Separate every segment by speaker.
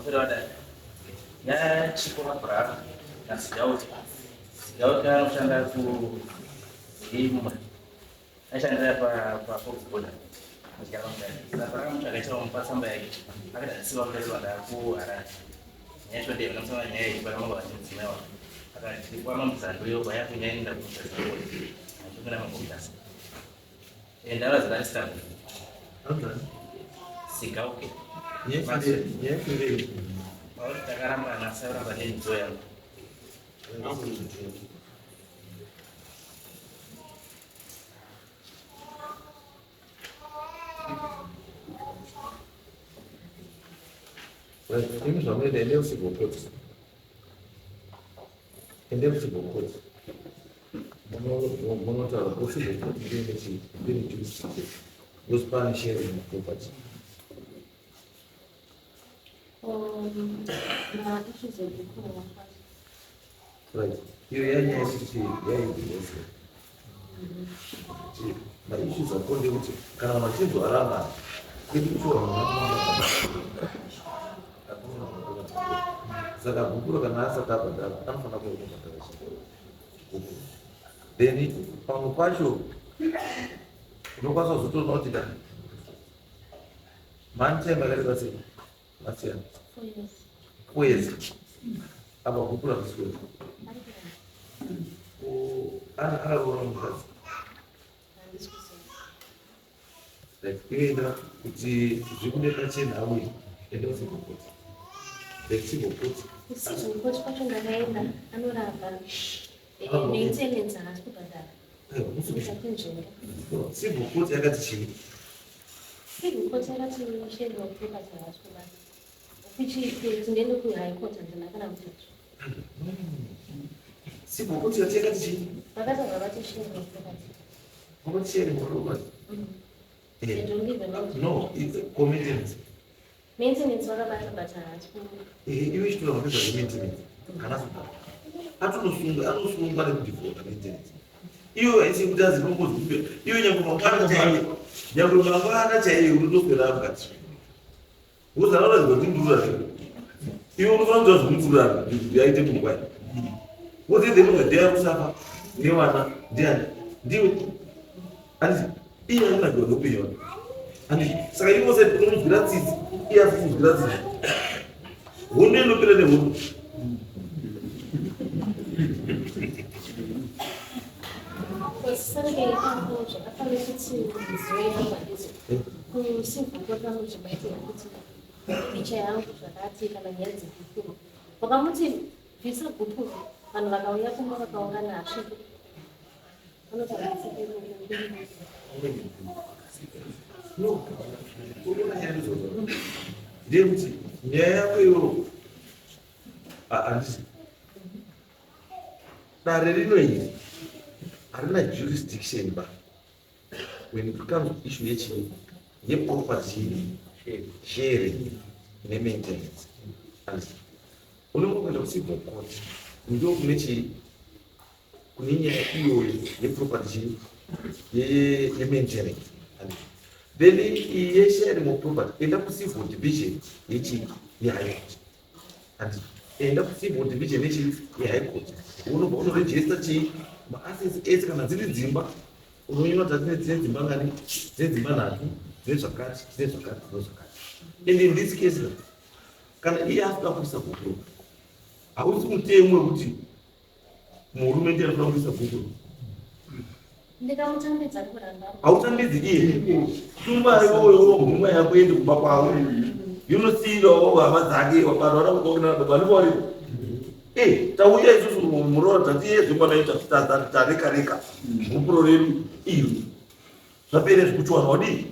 Speaker 1: Maferada ya chikoma brava na sigauti kana kushanda ku elimu ashanda pa football na para mtu akaita mpasa mbaya akada siwa mbele wala ku ara nyesho ndio nasema nyewe kwa mambo ya msimewa akati kwa mambo za ndio baya kunyaenda kucheza na makompyuta endala za staff sigauke Takaramba anasema baadaye nitoe
Speaker 2: Temos uma ideia, ele é o segundo. Ele é o segundo. Vamos lá, o segundo. Ele os planos cheios de culpas. Right. Hiyo yani sisi yeye ndio. Na issues za konde uti kana machezo alama. Kitu saka bukuru kana saka pada tanpa nak buku then pangupasho ndio zote noti da manche magari basi asia kwezi aba bukuru basi o ana mkazi Lekenda kuti zvikuneka chenhawe enda sikukuti leksikokoti
Speaker 3: sikukuti kwacho ndakaenda anoramba maintenance haasi kubhadhara musakinzvenga
Speaker 2: sikukuti yakati chii
Speaker 3: sikukuti yakati sheri wakutokazi haasi kubhadhara upichi tingeende kuhigh court handinakana kutatu
Speaker 2: sikukuti yakati chii
Speaker 3: vakataura vati sheri wakutokazi
Speaker 2: vakati sheri wakutokazi No, it's commitment.
Speaker 3: Maintenance wakabata haasi
Speaker 2: iwe chitoro vanoita zvemaintenance kana anosunga nekudhivhota maintenance iwe aisi kuti azinombozive iwe nyange mangwana chaiye unotopera mukati uzanaorazirwa kuti ndurarira iwe unofanira kuziva zvomudurara yaite mungwani wodzidze mungadheya kusafa nevana ndiani ndiwe anditi iye anonagirwa neupenyu wake anditi saka iwe wose unomuzwira tsitsi iye asi kuzwira tsitsi hondo inopera nehondo
Speaker 3: Sarge ipapo zvakafanira kuti zive yangu handizo kusivhuko pangu zvimaitira kuti picha yangu zvakati kana nyaya dzegupuro vakamuti bvisa gupuro vanhu vakauya kumba vakaungana hasviko
Speaker 2: ndekuti nyaya yako iyo handisi dare rinoiri harina jurisdiction ba when it comes to issue yechii yeproperty sharing nemaintenance unomokuenda kucivil court ndo kune chii kune nyaya iyoyo yeproperty yemaintenance then yesharing of property enda kucivil division yechii yehigh court and enda kucivil division yechii yehigh court unobva unoregister chii maassets ese kana dziri dzimba unonyora dzine dzimba ngani dzedzimba nhatu dzezvakati dzezvakati dzezvakati and in this case kana iye asina kuisa gukuru hausi mutemo wekuti murume ndiye anofanira kuisa gukuru
Speaker 3: ndikamutambidza kuramba
Speaker 2: hautambidzi iye tumba iwoyo mhuma yako ende kuba kwavo yunosiirawo hama dzake vanivori tauya isusu muroda tiyezvimanaita tareka gupuro redu iri zvapere zvikuchwana wadii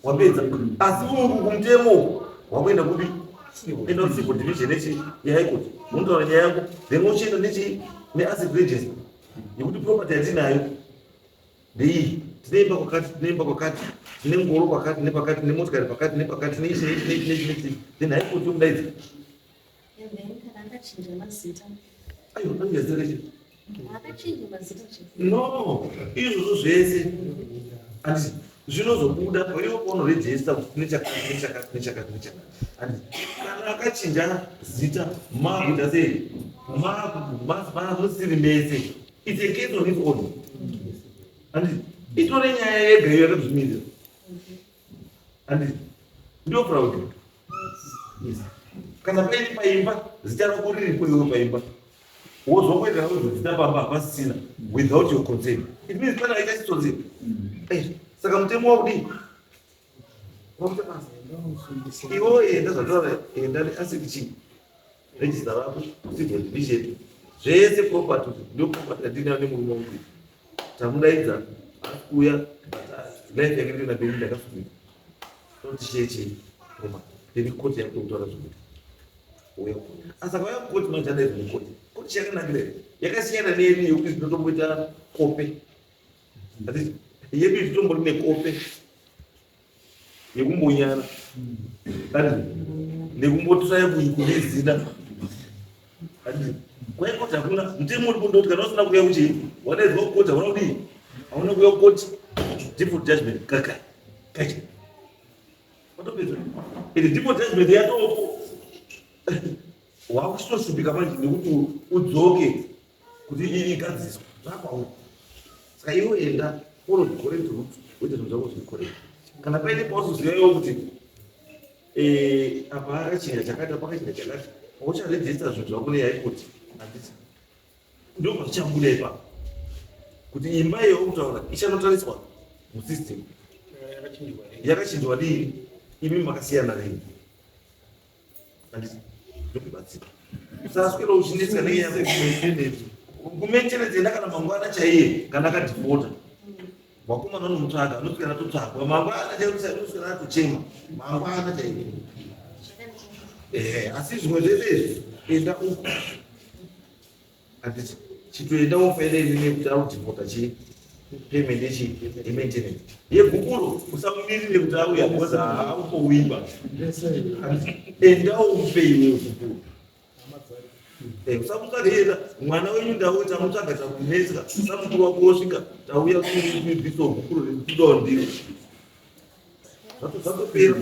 Speaker 2: wapedza asi kumutemo wakuenda kubi enda kucivil division nechi yehaikoti munotaura nyaya yangu then uchienda nechi neasset register yekuti property yatinayo ndeiyi tineimba kwakati tineimba kwakati tine ngoro kwakati nepakati nemotikari pakati nepakati neizvi then haikoti yokudaidza
Speaker 3: akachinja mazita
Speaker 2: ayo angezereche
Speaker 3: akachinja mazita
Speaker 2: no izvozvo zvese anditi zvinozobuda paiwo paunorejesta kuti nechakati nechakati nechakati nechakati anditi kana akachinja zita makuita sei musiri mese. It's a case on its own. And itore nyaya yega iyo yakazvimira. And ndio proud. Yes. Kana paini paimba zita rako riripo iwe paimba wozokwenda nawo zita pamba pasina without your consent. It means kana ikachitozi saka mutemo wakudi iwo enda zvataura enda neasikichi register rako civil division zvese property ndio property yatinayo nemurume wangu tamudaidza akuuya life yake ndina mberi ndakafumira toti cheche roma ndiri koti yako kutaura zvokuti uya asa kwaya koti majana izvo koti koti chakanakira yakasiyana neyedu yekuti tinotomboita kope ati yedu titombori nekope yekumbonyana ati nekumbotsvaya kuzina ati kwaya koti hakuna mutemo uri kundoti kana usina kuuya kuchii wadaizwa kukoti hauna kudii hauna kuuya kukoti default judgment kacha watopedza iti default judgment yatoko wakuchitoshuphika manje nekuti udzoke kuti igadziswa zvakwawo saka iwo enda unozvikorera kuti uite zvinhu zvako zvikorera kana paine pauzozivawo kuti apa akachinja chakati apa akachinja chakati ucharegista zvinhu zvako nehaikoti handisi ndo pazvichambuda ipapo kuti imba iyo kutaura ichanotariswa musystem yakachinjwa dii imi makasiyana nei handisi ndokubatsira usaswera uchinetsika kumencheredzenda kana mangwana chaiye kana akadhivota wakomana unomutsvaga anosvika natotsvagwa mangwana chainosvika natochema mangwana chaiye asi zvimwe zvese enda uku handiti chitoenda ufainene kuti audhivota chi payment yechi imaintenance yegukuro usamumirire kuti auya because haaukowiba enda umupeiwe gukuro usamutsvaga yena mwana wenyu ndauya tamutsvaga takunetsika samukuru wako wosvika tauya kuiso gukuro rekutidondiro zvatopera